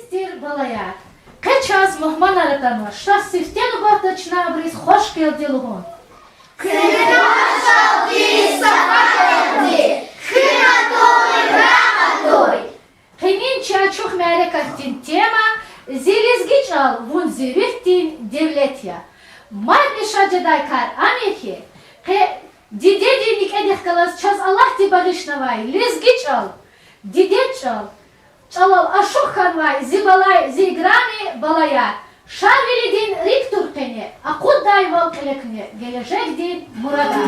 Siftir balaya. Kaç az muhman aratanı. Şah siftenu bahtaçına abriz hoş geldi luhun. Kına hoş geldi. Kına rahatoy. Henin çaçuk merekattin tema zilizgiç al vun ziriftin devlet ya. Madde şacaday kar aneki. Dide dinik edih kalas çaz Allah di bağışnavay. Lizgiç al. Dideç al. Çalal aşuk kanvay zibalay zigrani balaya. Şarveli din rik turkeni. Akud dayval kelekni. Gelecek din murada.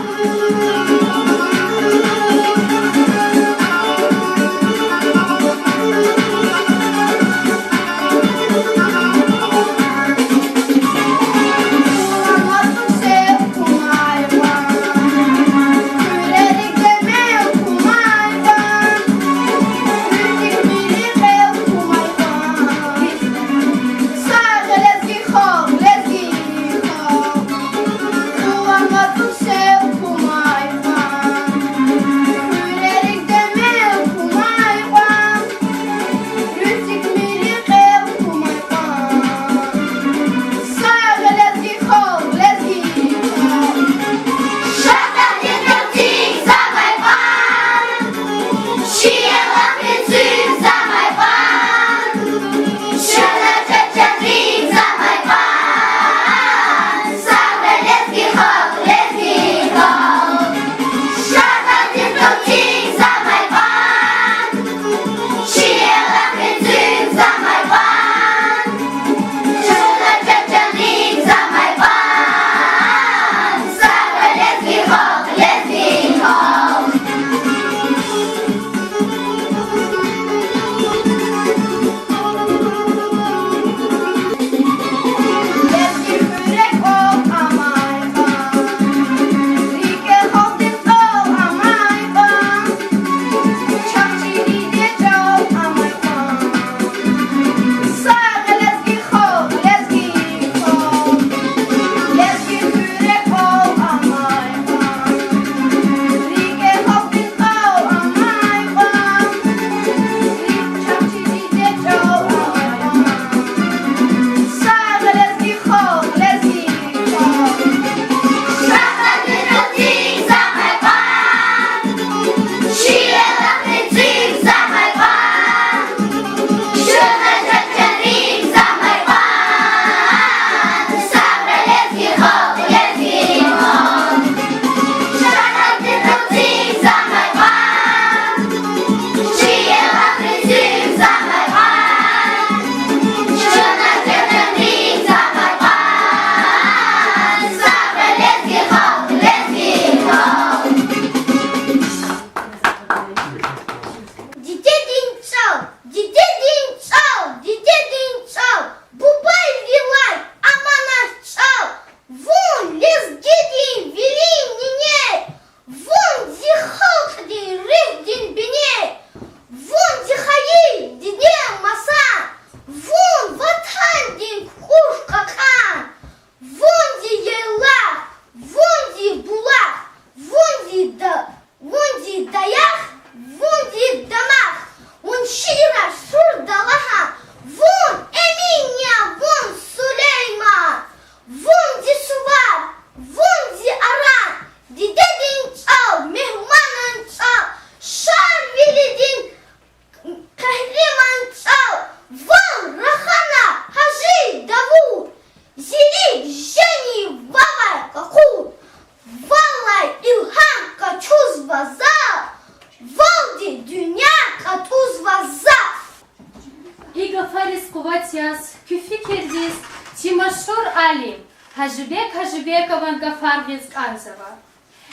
Hajibekovanın gafarviz kanzava.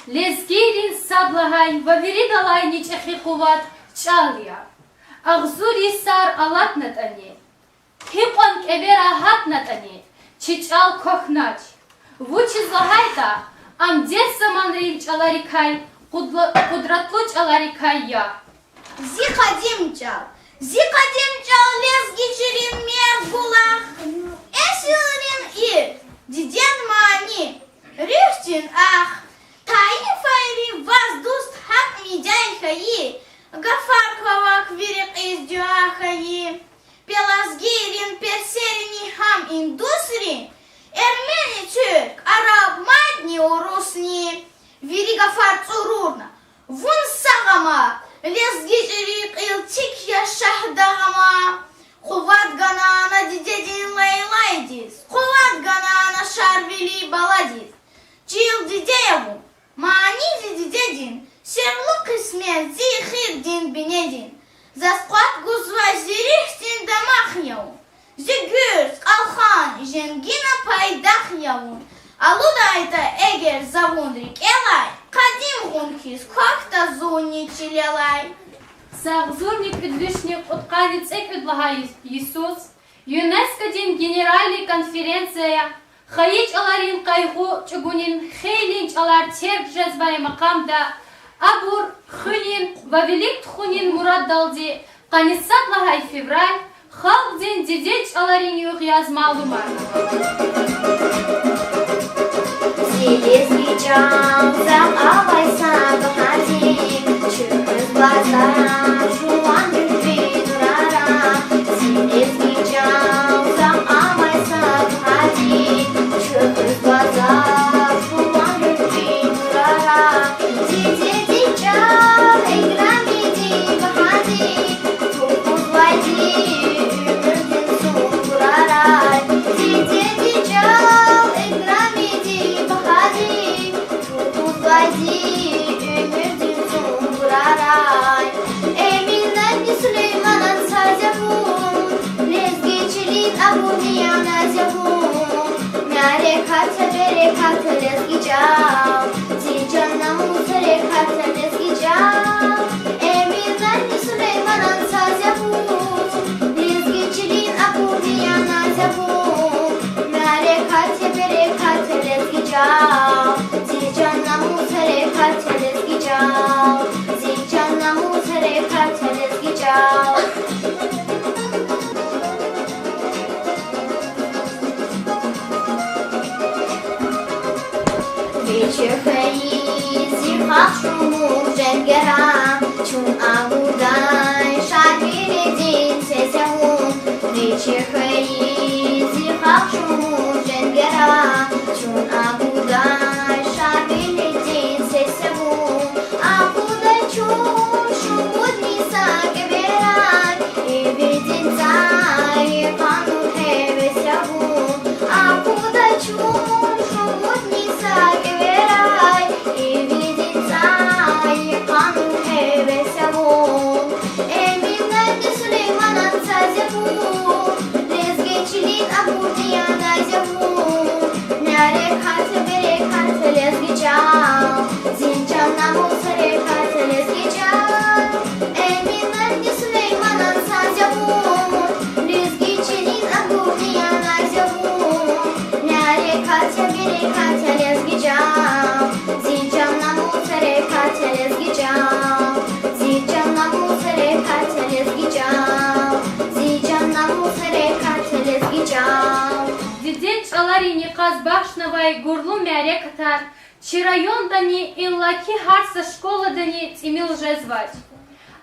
Lezgirin sablahay ve viridalay niçehi kuvat çalya. Ağzuri sar alat natani. Hipan kebera hat natani. Çiçal kohnaç. Vuçi zahayda am des zamanril çalarikay kudratlu çalarikay ya. Zikadim çal. Zikadim çal lezgiçirin mergulах. Eşirin ir. Diden mani, rüstin ah, tayi fayri vazdust hak midjay hayi, gafar kovak virik izdua hayi, Pelazgirin, Perserini, Ham, Indusri, Ermeni, Türk, Arap, Madni, Rusni, Veriga Fartsururna, Vun Sagama, Lezgicerik, İltik Yaşahdagama, Kuvat Ganana, Didedin Leylaydis, Kuvat Ganana, Şarvili Baladis, Cil Dideyavun, Mani Didedin, Serlu Kısmet, Zihirdin Binedin, Zasquat Guzva Zirihtin Damahyaun, Zigürs, Alhan, Jengina Paydahyaun, Aludayta Eger Zavundrik Elay, Kadim Gunkis, Kokta Zuni Çilelay. Сагзурник Эдвишник Уткавиц Экведлага Иисус, ЮНЕСКО Дин Генеральная конференция, Хаич Аларин Кайгу Чугунин Хейлинч Алар Терк Жезвай Макамда, Абур Хунин, Вавилик Тхунин Мурад Далди, Канисат Лагай Февраль, Халк Дин Дидеч Аларин Югьяз Малума. Зелезный чам, закавайся, выходи, чекай глаза, жуан любви дурара. Зелезный чам, закавайся, выходи, чекай глаза, жуан любви дурара. Диди чам, играми ди, выходи, туку войди, өмірден соң дурара. Диди чам, играми ди, выходи, туку войди, өмірден соң дурара. Эминнен не Сулейманан сазявун, лезгичилин абунияна зявун. Мяреката береката лезгичал, зиджанна музыреката лезгичал. Эминнен не Сулейманан сазявун, лезгичилин абунияна зявун. Мяреката береката лезгичал, зиджанна музыреката лезгичал. Зиджанна музыреката лезгичал. Вечер хаизи хашуму дженгера, чун агудай шагиридин сесяун. Вечер хаизи хашуму дженгера, чун агудай шагиридин сесяун. Агудай чун шумудни сагеберай, эбидин зай канун хевесяун. Агудай чун шумудни сагеберай, эбидин зай канун хевесяун. Эминнен не Сулейманан сазявун, лезгичилин абудияна зявун. Мяреката береката лезгичал, зинчанна музыреката лезгичал. Эминнен не Сулейманан сазявун, лезгичилин абудияна зявун. Мяреката береката лезгичал, зинчанна музыреката лезгичал. Зинчанна музыреката лезгичал, зинчанна музыреката лезгичал. Дидеч Аларини Казбашновай Гурлу Мярекатар, Чирайон Дани Иллаки Харса Школа Дани Тимил Жезвать.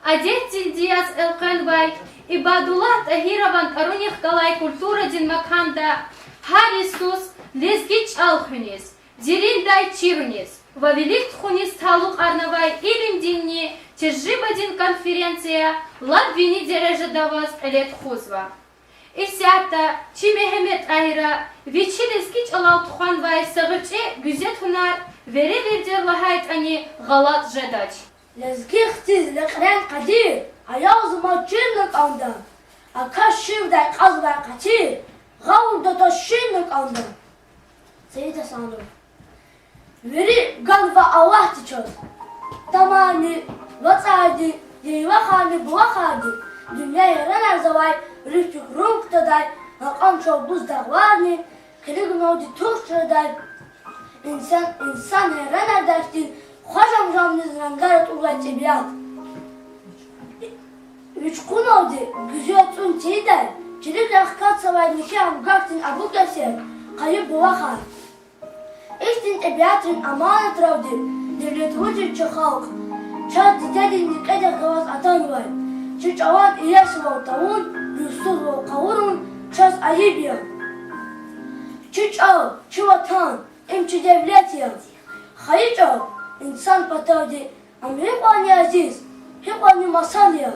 Адетти Диас Элкенвай и Бадулат Агирован Аруних Галай Культура Дин Маканда, Харисус Лезгич Алхунис, Дириндай Чирунис, Вавилик Тхунис Талук Арнавай Илим Динни, Тежибадин конференция Лабвини Дережедавас Элет Хузва. İsyapta Çimehmet Ayra Viçileskich Alal Туханвай Сагыче Güzet Hunar Vere Verdir Lahayt Ani Galat Jedaç. Lezgihtiz lekren kadir, ayazıma çinlik andan. Akaş şivday kazvay kaçir, gavulda da şinlik andan. Seyit Esanlı. Veri galva Allah tiçoz. Tamani, vatsaydi, yeyvakani buvakadi. Dünya yaran erzavay, rüftük rumktaday, hakan çok buzdağvani, kiligin odi tuhçaday. İnsan yaran erdeftir, Xoşam jamnizran garet ulay cebiyat. Üç kun oldu, güziyatun çiğder. Çilik rahkat savay nikahım gaktin abu keser, kayıp bu vakar. İştin ebiyatın amanet ravdir, devlet vücud çı halk. Çat ditedin nikede kavaz atan var. Çiç avan iyas ve tavun, Yusuf ve kavurun, ças ayıbya. Çiç av, çi vatan, imçi devlet ya. Hayıç av, insan patavdi, am hep ani aziz, hep ani masal ya.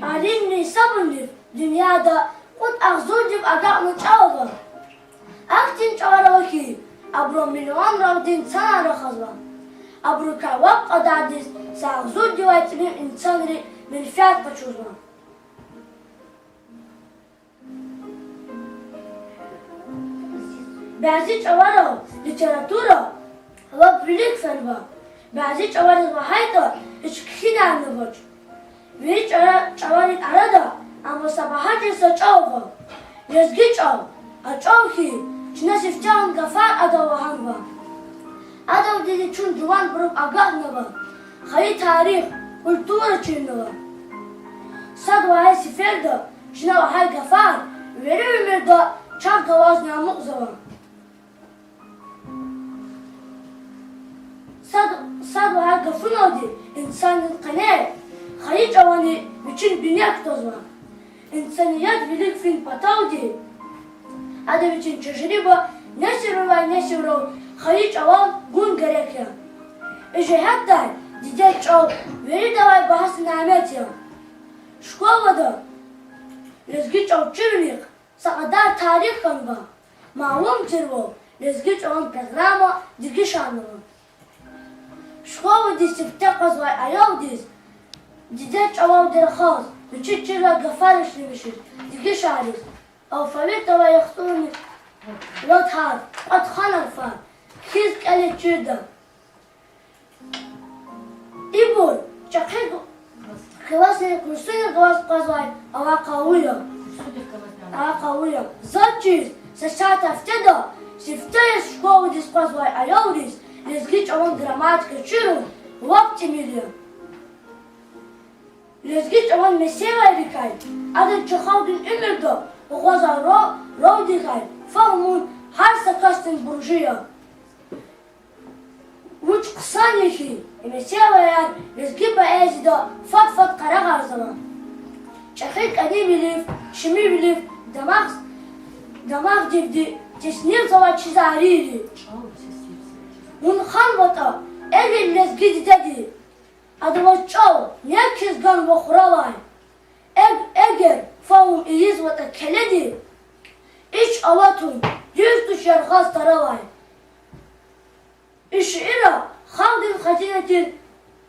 Alimni sabundir, dünyada kut ağzurcuk agağını çağla. Aktin çağla ki, abro milyon ravdin sana rakhazla. Abro kavak adadis, sağzur divayetinin insanları menfaat kaçırma. Bazı çavara, literatura, ve bilik fenva. Bazı çavara ve hayta, hiç kişine anlıvaç. Ve çavarit arada, ama sabaha cinsa çavva. Yazgı çav, açav ki, çine sifcan gafar adavahan va. Adav dedi çün juvan burup agah nava. Hayı tarih, kultura çün nava. Sad vahay siferda, çine vahay gafar, veri ömürda çar gavaz namuk zava. Sad vahay gafun oldu, insanın kane. Hayı çavanı bütün dünya kutozma. İnsaniyet bilik fin patavdi. Adam için tecrübe ne sırrı hayı çavan gun gerek ya. İşte hatta dide çav veri davay bahas nimet ya. Şkolada lezgi çav çırmık sakadar tarih kanva. Mağlum çırvo lezgi çavan programa dikiş anlamı. Şkolada disipte kazvay ayav diz. Dide çaval derkhaz, bütün çırla gafar işlemişir, dike şahir. Alfabet dava yaktığını, lothar, athan alfa, kiz kale çırda. İbur, çakır kıvasını kursunu kıvas kazvay, ava kavuya. Ava kavuya. Zatçiz, seçat haftada, siftayız şkovu dis kazvay ayavriz, lezgiç avan gramatika çırun, vakti milyon. Lezgiç avan meseva erikay, adı çıkavdın ömürde, oğaza ro dikay, fahmun her sakastın burjuya. Uç kısan yeşi, meseva yer, lezgi baezida, fat kara garzama. Çakik adi bilif, şimi bilif, damak civdi, tesnir zava çizariri. Mun khan vata, evi lezgi didedi. Adıma çav, niye kizgan ve kuravay? Eğer fahum iyiz vata keledi, iç avatun, yüz düşer gaz taravay. İşi ira, havdin hacinetin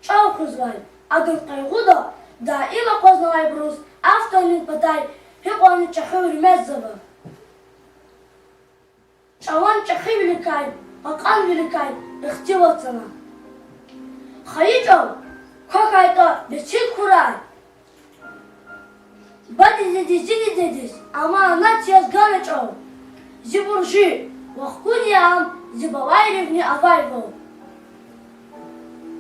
çav kızvay. Adın kayguda, daima koznavay buruz, aftanin patay, hep onu çakı ürmez zava. Çavan çakı bilikay, hakan bilikay, ihtivat sana. Hayı çav, kakayda beçil kuray. Badi dediz ama anlat yazgan çav. Ziburji, vakun yam, zibavay revni avayvo.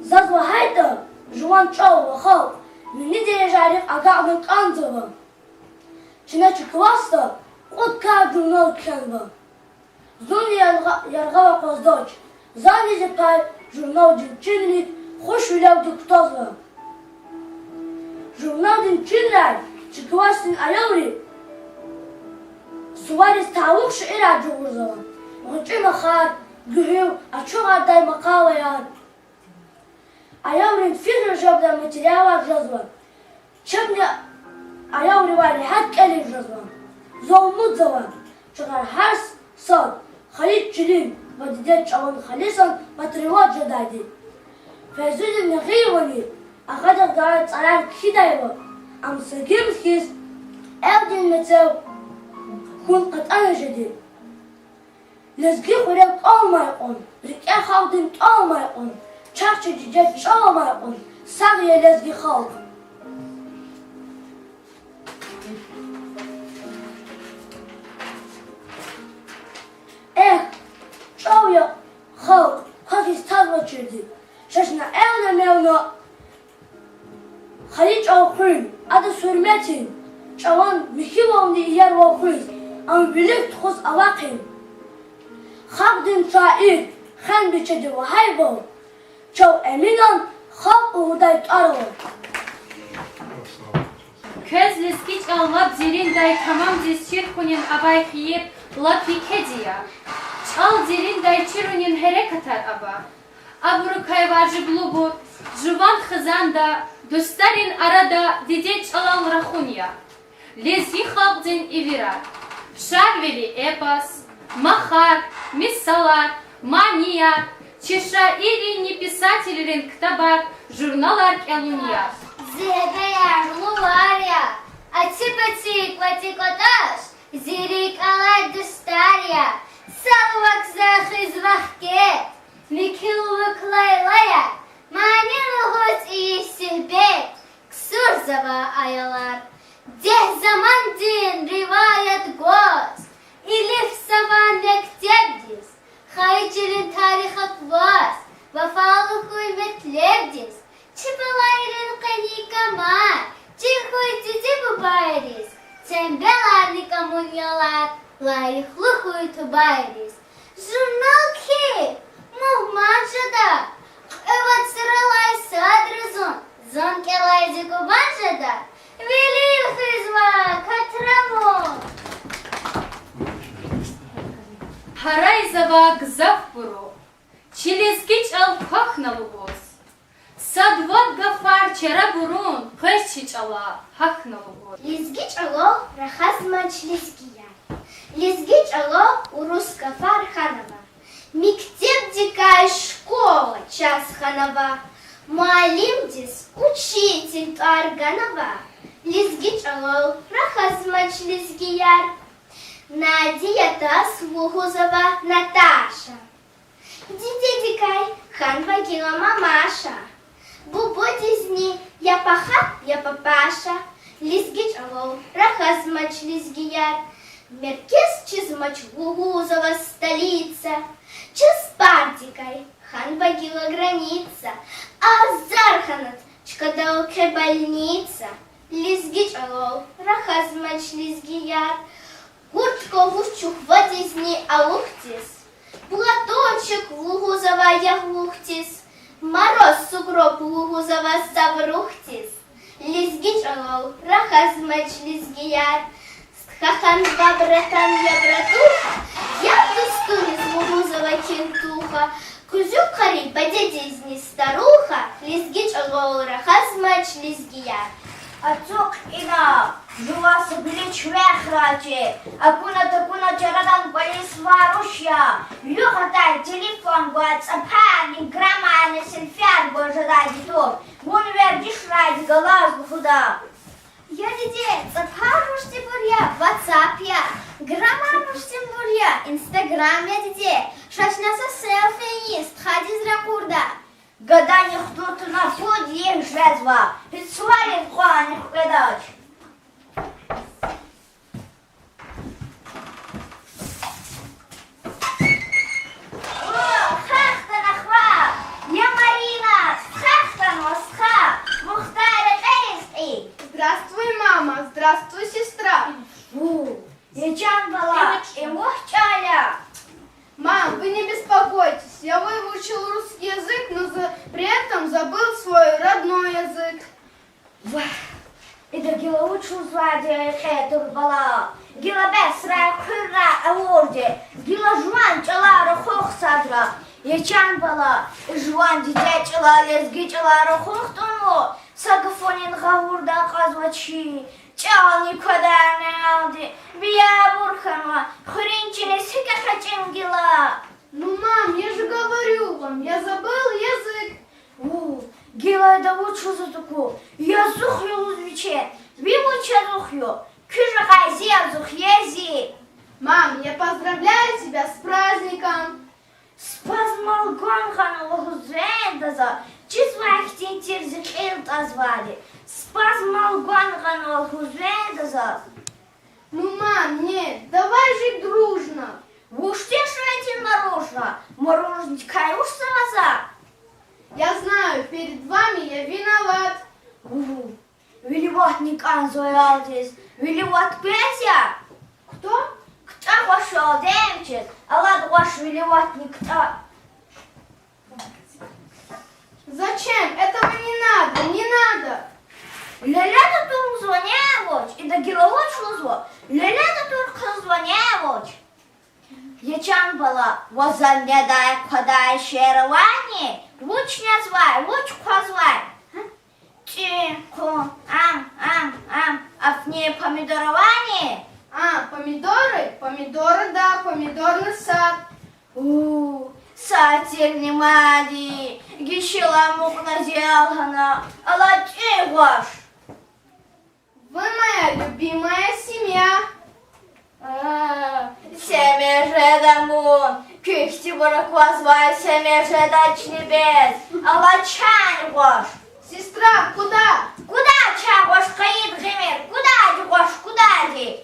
Zazva hayda, juan çav vakal, minni derejarif agağın kanzava. Çine çıkvasta, kutka jurnal kenva. Zun yarga ve kozdoç, zani zipay, jurnal cinçinlik, hoş vilavdi kutazva. Jurnal cinçinler, çıkvastin ayavri, suvaris tavuk şiira cuğurzava. Mıçı makar, gühüv, açık arday makavayan. Ayavrin fikir jabda materyal jazva. Çöpne ayavri vali hat kelin jazva. Zolmut zaman, çıkar her sal, halit çilim, ve dide çavan halisan matrivat jadaydi. Fezüzün neğivani, akadar gayet arar kidayva. Am segim kiz, evdin metsev, kun katana jadi. Lezgi xurek olmay on, rike xavdin olmay on, çarçı cicet çalmay on, sağıya lezgi xalq. Çavya xalq, kakis tazva çirdi. Şaşına evna Xaliç avxun, adı sürmetin, çavan mihivavni yer vavxun, am bilik tuxuz avaqin. Xaqdin şair, xen biçedi ve hayvav, çav eminan Hop uğday arı. Köz lizgiç algab zerinday tamam zizçir kunin abay hiyip la pikediya. Çal zerinday çirunin here katar aba. Abru kayvarjı blubu, juvan khizanda, dustarin arada dideç alal rahunya. Lezgi halkdin ivirar. Шарвели эпос, махар, миссалар, мания, чешаирини писательерин ктабар, журналар кялуния. Зебея луваря, аципацик ватикоташ, зирик алай дустаря, салвак захизвахкет, микилвук лайлая, манилугот и сихбет, ксурзава аялар. Дех zaman din rivayet goz, ilif zaman mektebdiz, haycirin tarihat vaz, vefalı kıymetlebdiz, çıpılayrin kani kamar, çirkoy cici bu bayriz, tembelarni kamunyalar, layıklı kuytu bayriz. Jurnal ki, muhmanjada, evet sıralay sadrızun, zon kelaycı kubanjada, Велил хизва, катрамон. Харайзава гзавпуру, чилизгич ал пахналугос. Садват гафар чара бурун, кайчич ала хахналугос. Лизгич ало рахазмач лизгия. Лизгич ало урус кафар ханова. Мектеп дикая школа час ханова. Муалимдис учитель Тарганова. Лизгич ало рахазмач лизгияр. Надя Тас Лугузова Наташа. Диде дикай хан вагила мамаша. Бубо дизни я паха, я папаша. Лизгич ало рахазмач лизгияр. Меркес чизмач Лугузова столица. Чиз пардикай хан вагила граница. А Зарханат чкадалке больница. Лизгич ало рахазмач лизгияр. Куртка лучух водизни алухтис, платочек Лугузова яглухтис, мороз сугроб Лугузова саврухтис, лизгич алол рахазмач лизгияр, хахан два братан я братуха, я дустуниз Лугузова кентуха, кузюк хари бадядизни старуха, лизгич алол рахазмач лизгияр. Ацук ина, жувасы билич вехрачи, акуна чарадан полис варушья, люхатай телефон гуац апани, грамманы сельфяр божадай дитор, вон вердиш ради глаз гуда. Я диде, цапаруш типурья, ватсап я, граммаруш типурья, инстаграм я диде, шашнаса селфи есть, хади зракурда. Гадание кто-то на суд их жезва, ведь сварит хуаних гадач. Здравствуй, мама, здравствуй, сестра. Ячан была и мухчаля. Мам, вы не беспокойтесь, я выучил русский язык, но при этом забыл свой родной язык. И да гила учу звади хетур бала, гила бесра курра аворди, гила жуан чала рухух садра. Ячан бала, жуан диде чала лезги чала рухух тону, сагафонин гавурда казвачи. Чал никуда не алди, бия бурханва, хринчини сика хачим гила. Ну, мам, я же говорю вам, я забыл язык. Гила да учу за таку, я зухю лузвиче, вимуча зухю, кюжа хайзи зух ези. Мам, я поздравляю тебя с праздником. Спазмал гонхана лохузендаза, чизвахтин тирзик элт азвали. Спазмал гонхана лохузендаза. Ну, мам, нет, давай жить дружно. Уж те швейте наружно, мороженить каюш самоза. Я знаю, перед вами я виноват. Виливатник анзоялдис, виливат петя. Кто? Кто пошел, демчик? Аллах ваш виливатник кто? Зачем? Это вы Возаглядай, подай шервани, луч не звай, луч позвай. Тихо, ам, а в ней помидорование. А, помидоры? Помидоры, да, помидорный сад. Сатирни мади, гищила мукна зелгана, алати ваш. Вы моя любимая семья. Семеже дамун, кюхти барак возвай, семеже дач небес, алачань ваш. Сестра, куда? Куда чагош каид гемер, куда дигош, куда ди?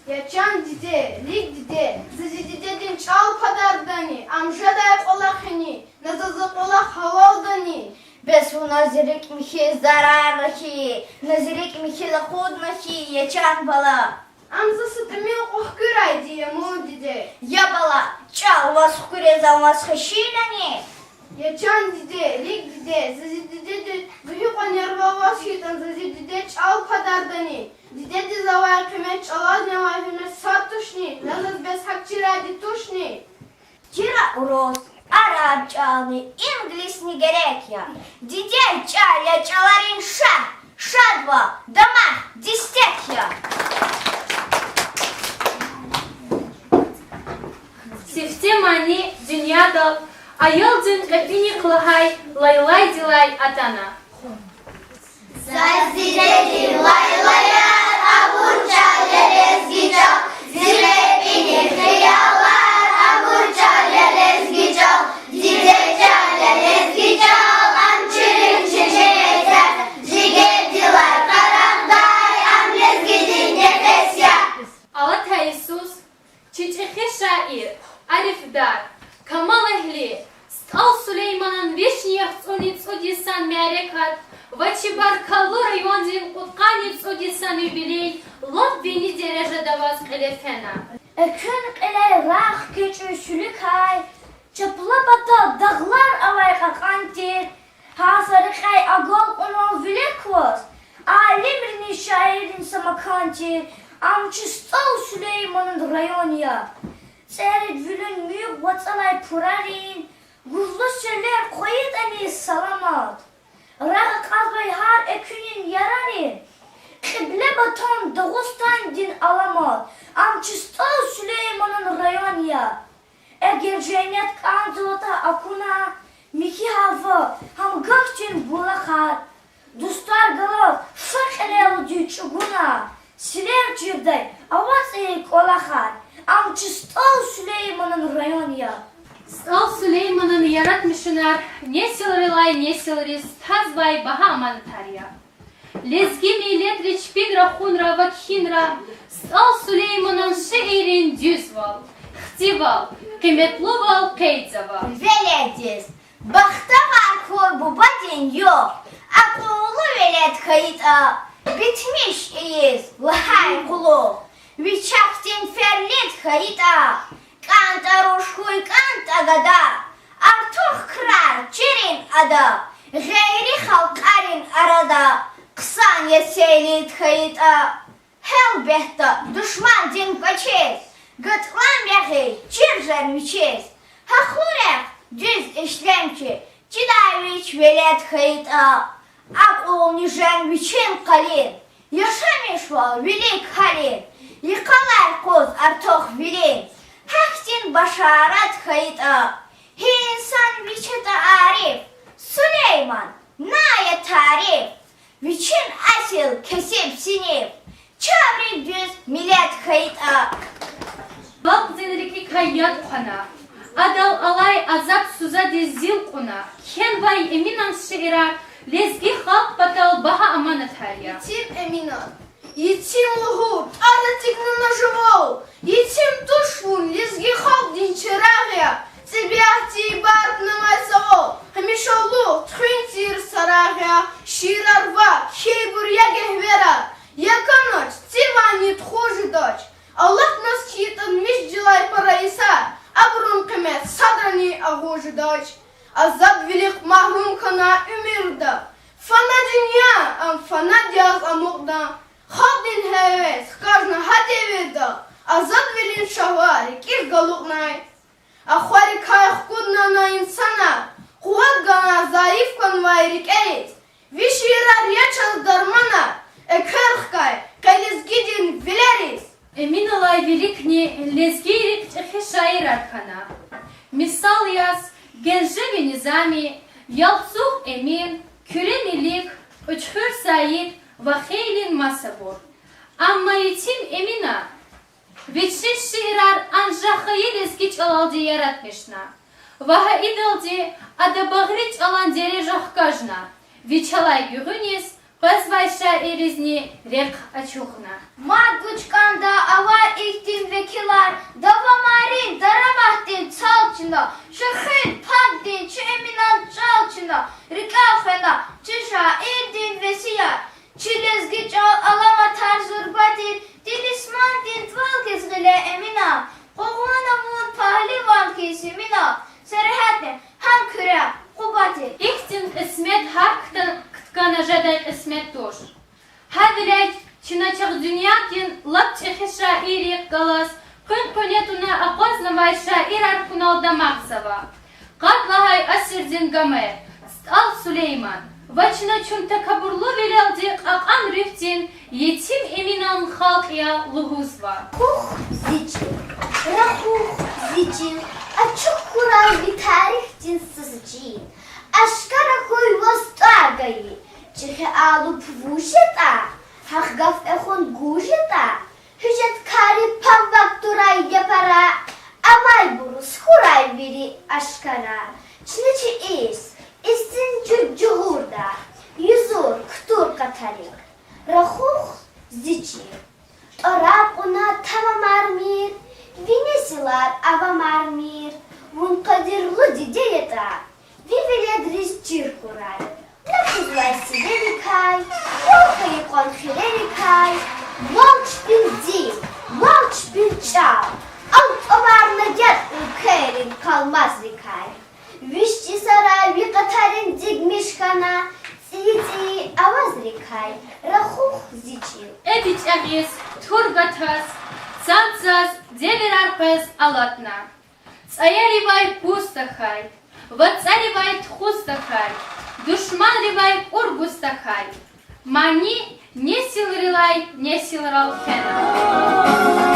Ячан диде, лик диде, зизи дидедин чал падардани, амжадай колахини, назазы колах хавалдани. Без у назирик михи зарарахи, назирик михи лахудмахи, ячан бала. Амзасы тымил кохкырай дие му диде. Я бала, чал вас хуреза вас хашинани. Ячан диде, лик диде, зизи диде, зухи конервалас хитан, зизи диде чал падардани. Диде ди завай кеме чалаз нявай химе сатушни, назаз без хакчиради тушни. Тира урос, араб чални, инглис не gerek ya. Дидей чал, я чаларин ша, шадва, дома, дистек я. Сифтемани dünyada ayıldın öpini kılhay laylay dilay atana. Зазидеди лайлаяр, абурча лелезгичо, зилепини хиялар, абурча лелезгичо, дидеча лелезгичо, амчырын чечейтер, жигедилар карагдай, амлезгидин нефесya. Alata Isus, çiçeği şair, Arifdar, Kamal Ehli, Stal Süleyman'ın Vişniyah Tsonit Odisan Merekat, Vaçibar Kallu Rayondin Utkanit Odisan Юбилей, Lot beni derecede vaz elefena. Ekün ele rah geçüşlük hay, çıpla bata dağlar avay kakantir, hasarı hay agol onu vilekvos, alimrini şairin samakantir, amçı Stal Süleyman'ın rayonya. Seyret vülün müyük vatsalay purarin, guzlu şeyler koyut ani salamat. Rağı kazbay har ekünün yararin. Kıble baton Dağıstan din alamat. Amçı Stal Süleyman'ın rayonya. Eğer cennet kanzıvata akuna, miki hava, ham gakçin bulakar. Dostlar galat, şak eleyalıcı çuguna. Siler cirday, avaz eğik olakar. Amçı Stal Süleyman'ın rayonya. Stal Süleyman'ın yaratmışınar, nesilrilay nesilriz, tazbay baha amantarya. Lezgi millet reçpinra hunra vakhinra, Stal Süleyman'ın şeirin düz val, htival, kıymetli val, keytzaval. Velediz, bakta var kurbu badin yok, akıllı veled kayıta, bitmiş iyiz, lahay kulu, viçaktin ferlit kayıta, kanta ruşkuy kanta gada, artık kırar çirin ada, gayri halkarin arada, kısan yeselit kayıta, helbette düşman din kaçez, gıtlan behi çirzen miçez, haklurek düz işlemçi, çidaviç veled kayıta, akıl nijen viçin kalin, yaşamış val vilik halin, yıkalay koz artık vilin, haktin başarat kayıta, insan viçete arif, Süleyman, naya tarif, viçin asil kesip sinif, çavri düz millet kayıta. Balk zenriki kayyat kona, adal alay azap suza dizil kona, ken vay eminan şeira, lezgi halk batal baha amanat harya. Етим Эминат, етим лугу, аратикны наживал, етим тушвун, лезги хал динчерагия, тебя тибарт намайсавал, хамишалу, тхвинтир сарагия, ширарва, хейбур ягехвера, яка ночь, тивани тхожи дочь, Аллах нас хитан миш дилай параиса, абрун кемет садрани агожи дочь, азаб велик махрум кана умирда, Fana dünya, fana diyaz amokda, Hadin heves, kajna hadevirda, Azad velin şahvari kir galuknay. Akhwari kayık kudnana insana. Kuvat gana zayıf kon vayrik erit. Vişirar yaşal darmana. Kırkay kaliz gidin vileris. Emin olay velikni lezgirik çehi şair arkana. Misal yaz Gence ve Nizami, Yalsuh Emin, Küremelik, Uçhur Said ve Heylin Masabur. Amma yetim Emina, Veçi şiirar ancak lezgiç alaldı yaratmışna. Vaha idaldi ada bağriç alan derejah kajna. Veçalay güğüniz, Pazvay şairizni rek açuğna. Madguçkanda avar iktin vekilar, davamarin daramahtin çalçında, şıkhın pagdin çü eminan çalçında, rikafena çü şairdin vesiyar, çü lezgi çal alama tarzurbatin, dilisman din tval kesgile emina, qoğuna vun pahlivan kesimina, serhatne ham küre, kubati. İktin ismet haktan kıtkana jadal ismet doş. Hadirek çinaçık dünyakin lap çehi şairi galas, kün konetuna aqozna vay şair arkunalda maksava. Qatlahay asirdin gamer, al Süleyman. Vaçına çün tekaburlu verildi aqam riftin, yetim eminan halkya luhuzva. Хух зичил, рахух зичил, açık kural bir tarih cinsizci. Aşkara koy vastagayı, çihe alıp vuşeta, hakgaf ehon gujeta, hücet kari pavvak duray yapara, amay burus kuray veri aşkara. Çiniçi istin cühurda, yüzur ktur katarik, rahuh zicil. Orap ona tamamar mir, vinesilar avamar mir, vun kadirlu dideyeta, viveledris cirkuray. Ne kızlar silerikay, yolkayı konfilerikay, volç bin zil, volç bin çal, alt ovarna gel ülkerin kalmaz rikay. Vişçi saray vi katarin digmiş kana, tsiyi avaz rikay, rahuh zicil. Ediç agiz, turgatas, santsaz, devir arpez alatna. Tsayarivay pustahaj, vatsarivay txustahaj, düşman rivay urgustahaj. Mani nesilrilay nesilral kena.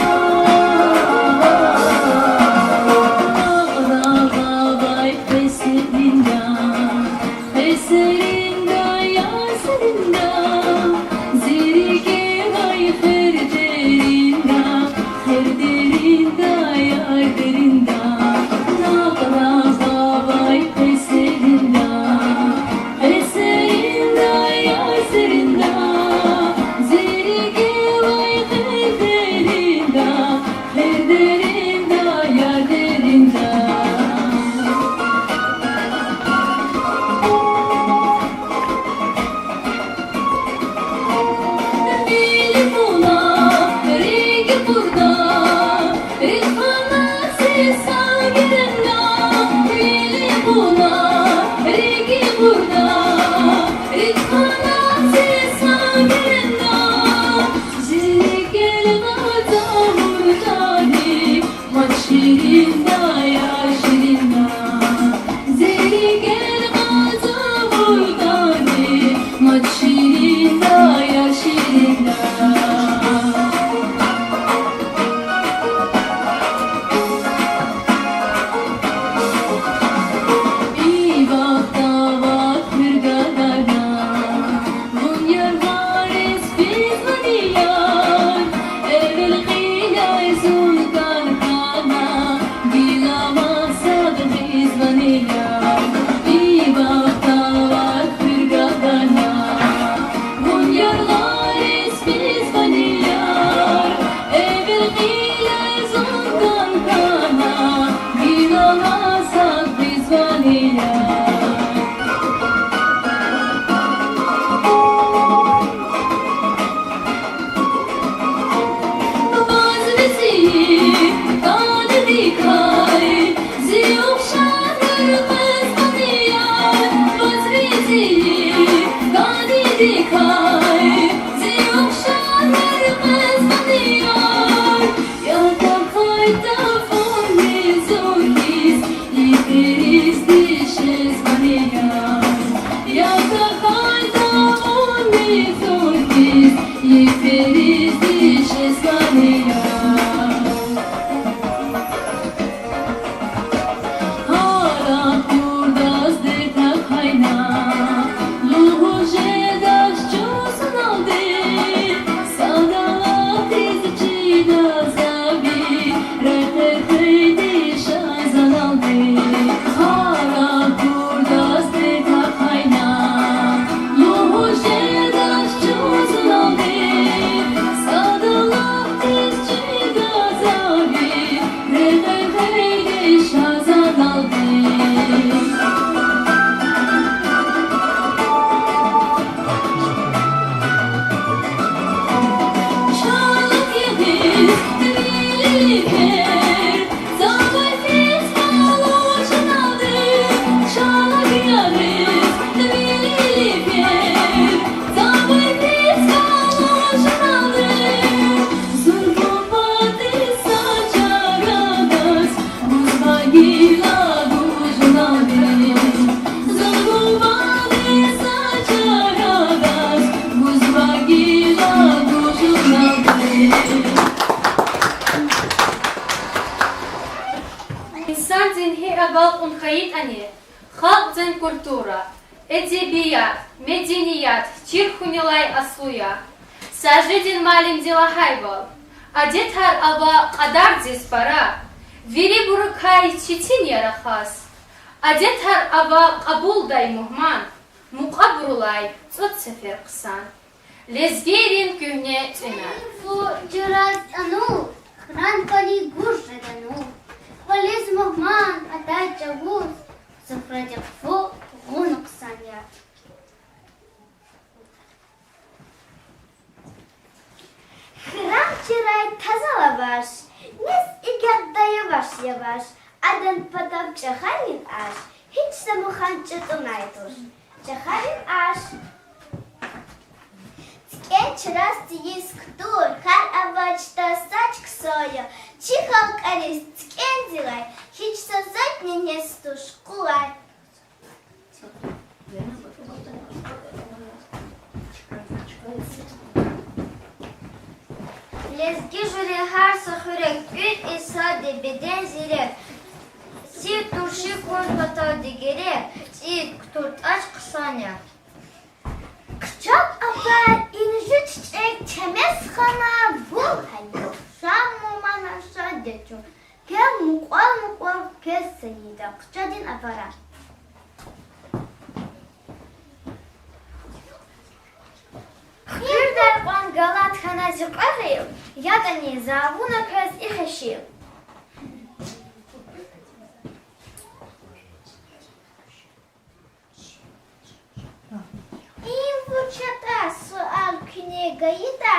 gayet ani. Halkın kultura, edebiyat, medeniyat, Çirhunilay asluya. Sajredin malim dila hayval. Adet her ava kadar para. Veri burukay çitin yara khas. Adet her ava kabul day muhman. Mukabrulay tsot sefer kısan. Lezgerin kühne tüner. Фу, джураз ану, хран пали гурже дану. Валез махман, атай чавуз, зафрадик фу, гунук саня. Хран чирай тазала баш, нес игерда yavaş yavaş. Adan padam çahalin aş, hiç samuhan çatınay dur. Çahalin aş. Genç rast yisktur, her avaçta saç kısaya, çıkal kalis tkenzilay, hiç sazat ne nestuş kulay. Lezgi jüri her sahürek, gül isade beden zirek, si turşi kon bata digere, si kturt aç kısanya. Kıçak apar, inci çiçek, çemez kana, bul hayo. Şam muman aşağı deço. Ke mukwal, ke seyida. Kıçadin apara. Bir derban galat hanacık arayım. Ya da ne zavuna pes iheşim. Им вучата суал книга ида,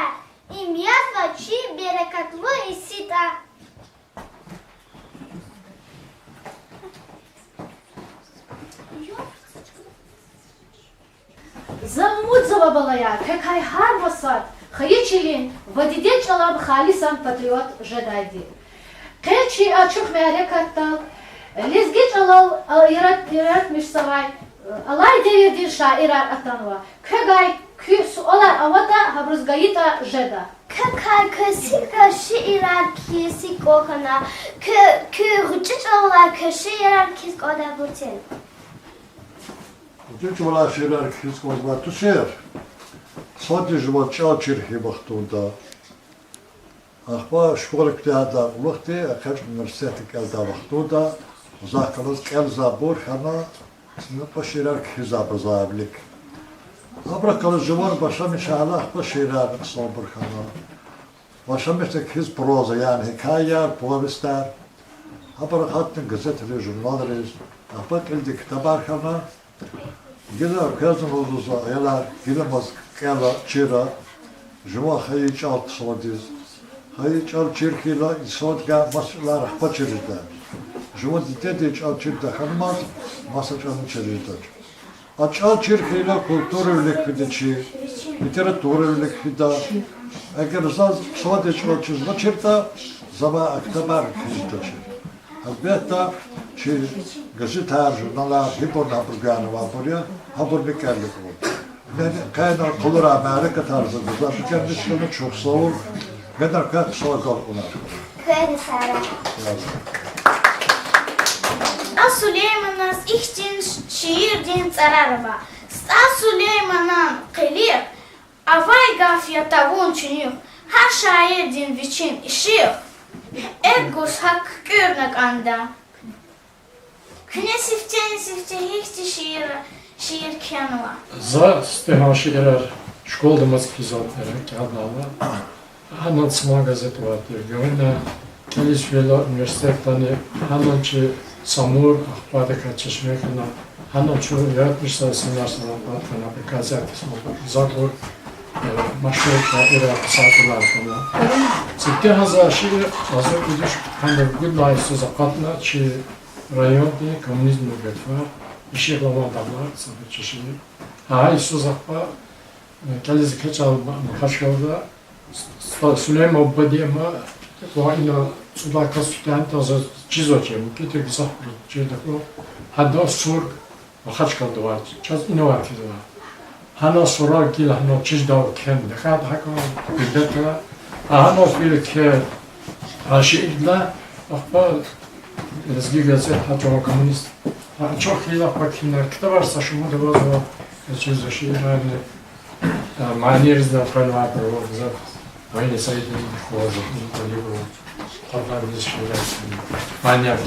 им язва чи берекатло и сита. Замудзова балая, какай хар васад, хаичилин, вадиде чалам халисан патриот жадайди. Кечи ачух мярекаттал, лезги чалал ират мишсавай, алай девердин шаирар атанва. Кагай küs olar avata habruzgayita jeda. Kakay kasika şiirar kisi kokana, rüçüç olar şiirar kis oda butin. Uçuç olar şiirar kis oda tuşer. Sadece jwa çalçirhi baktunda. Ahba şkola kıtada ulukti, akaç üniversiteti kelda baktunda. Uzakkalız kel zabur hana, sınıfa şiirar kiza bazabilik. Abra kalıcılar başa inşallah bu şiirler sabır kana. Başa mesela kiz proza yani hikaye, povestler. Abra hattın gazeteleri, jurnalleri. Abra kildi kitabar kana. Gider kazın olursa yalar, gidemez kela çira. Juma hayıç alt sodiz. Hayıç alt çirkiyle isodga maslar ahba çiride. Juma diteç alt çiride hanmaz, masaçanın çiride. Açal çirkeyle kulturu likvidici, literaturu likvida. Eğer sadece o çizme çirta, zaman aktabar kizdaçı. Elbette ki gazeteler, jurnalar, hiporna programı var buraya, haberlikerlik var. Ben kaynar kolora Amerika tarzı güzel, bir kendisini çok sağ ol. Ben de kalk sağ ol onlar. Köyde Sara. Süleyman'ın için şiirdin zararı var. Sta Süleyman'ın kılir, avay gafiyata vunçunyu, her şairdin viçin işi, ergus hak görnek anda. Küne sifte hiç şiir kenva. За стенаши ерар школда мазкизот ерар каднава. Ханан сма газет ватир. Гавна келис вела университетани ханан чи Samur ahbada kaçışmekle hanım çoğu yaratmışlar sınırsına bakana bir gazete zaten maşhurla ira saatler falan. Ciddi hazır şey hazır gidiş hanım gudlay söz akatla çi rayonda komünizm var. İşe bağlı adamlar sabır çeşitli. Hay söz akba kelisi kaçal kaçkalda Süleyman Badiyema bu ina Sudaka studenta za čizoče, mukite gi zahpru, če tako, hada sur, hačkal dovar, čas inovar ki dovar. Hana sorar gil, hana čiz dav ken, dekhat haka, bildetla, hana fil ke, aşı idla, ahba, lezgi gazet, haçama komünist, Çok iyi laf bakayım. Kitap varsa şu mu da var o. Çizgi şey yani. Manieriz da falan var o güzel. Aynı sayıda bir fazla. Bir bu. Tabii bir şeyler. Manyak.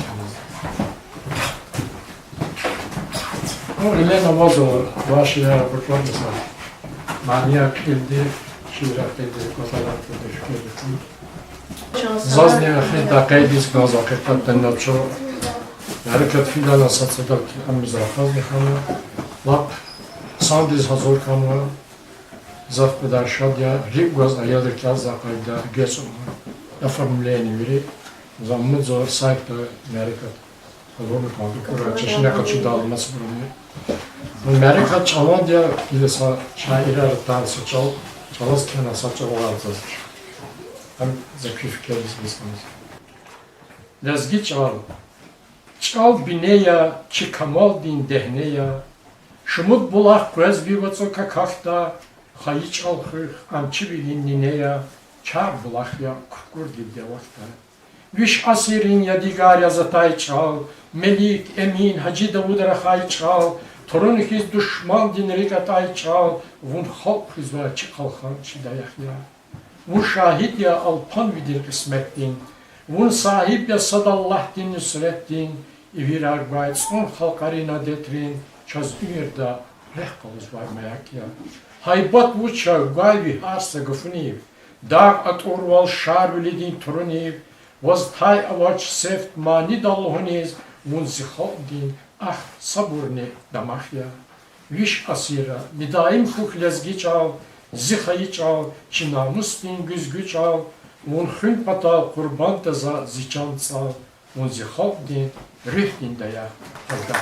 O ile namaz o. Başıya bakıyor mesela. Manyak ildi. Şirak ildi. Kotalar ildi. Şükür. Zaznia da kaydiz gaz hakikaten de çok. Hareket filan asatsadak amizafaz dikhanı. Lap sandiz hazır kanı. Zaf bedar şadya. Rik gaz ayadır ki az zakayda geçim. Yafarmleyeni biri. Zammı zor sahip de merikat. Olur mu kaldı? Kura çeşine kaçı dağılması bunu. Merikat çalan diye ilesa şairler tanesi çalaz kena saçı oğaltız. Hem zeki fikirimiz bizimiz. Lezgi çal. Çal bineya, çi kamal din dehneya. Şumut bulak göz bir vatsoka kakta. Hayi çal hır, amçı bilin nineya. Çar bulak ya, kukur dilde vakta. Viş asirin yadigar yazatay çal. Melik, emin, Hacı Davud Rahay çal. Torun hiz düşman din rigatay çal. Vun halk hizva çi kalkan çi dayak ya. Vun şahit ya alpan vidir kısmettin. Vun sahip ya sadallah din nüsrettin. İvirar gayet son halkarina detrin. Çaz ümirda reh kalız var meyak ya. Haybat vuça gay vi harsa gıfıniv. Dağ at urval şar bilidin turuniv. Vaz tay avaç seft mani dallohuniz. Vun zihal din ah saburni damak ya. Viş asira midaim huk lezgi çal. Zihayı çal, çi namus din güzgü çal, vun hün pata kurban teza ziçan çal, vun zihal din rih din daya orada.